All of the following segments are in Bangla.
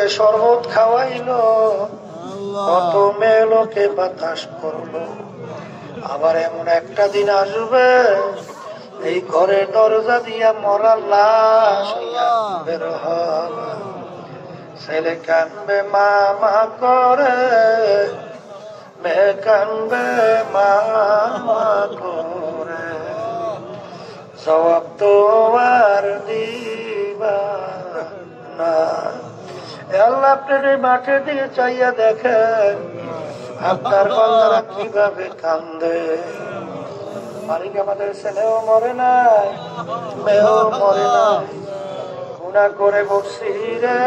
লোককে শরবত খাওয়াইলো, কত মেয়ে লোকে বাতাস করলো। আবার এমন একটা দিন আসবে এই ঘরের দরজা দিয়া মরার লাশ বের হবে। ছেলে কানবে মামা করে, মেয়ে কানবে মামা করে, জবাব তো আর দিবা না। আল্লাহ আপনার এই মাঠের দিকে চাইয়া দেখেন আপনার বান্দারা কিভাবে কান্দে। মালিক আমাদের ছেলেও মরে নাই, মেয়েও মরে নাই, গুনাহ করে বসছি রে,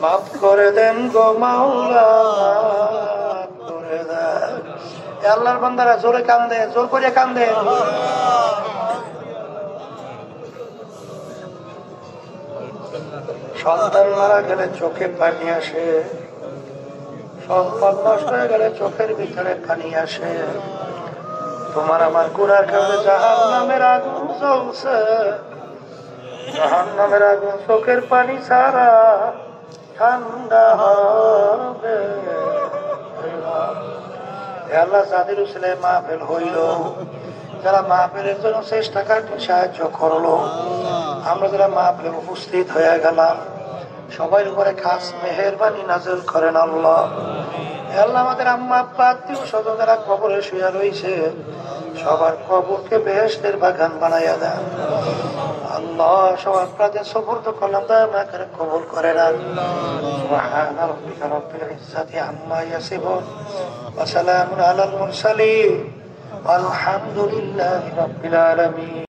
মাফ করে দেন গো মাওলা, মাফ করে দেন। আল্লাহর বান্দারা জোরে কান্দে, জোর করে কান্দে। সন্তান মারা গেলে চোখে পানি আসে, সম্পদ নষ্ট হয়ে গেলে চোখের ভিতরে পানি আসে। তোমার আমার গুনার কারণে জাহান্নামের আগুন জ্বলছে, জাহান্নামের আগুন চোখের পানি ছাড়া ঠান্ডা হবে। আল্লাহ যাদের উসিলে মাহফিল হইল, যারা মাহফিলের জন্য চেষ্টা কাটি সাহায্য করলো, আমরা যারা মাহফিলে উপস্থিত হয়ে গেলাম, সবার উপরে খাস মেহেরবানি নাযিল করেন আল্লাহ। আল্লাহ আমাদের আম্মা আব্বা আত্মীয় স্বজন যারা কবরে শুয়ে রয়েছে, সবার কবরকে বেহেশতের বাগান বানাইয়া দেন আল্লাহ। সব আপনাদের সুপুর্দ করলাম, দয়া মায়া করে কবুল করে নেন। সুবহানা রাব্বিকা রাব্বিল ইজ্জাতি আম্মা ইয়াসিফুন ওয়া সালামুন আলাল মুরসালিন, আলহামদুলিল্লাহি রাব্বিল আলামিন।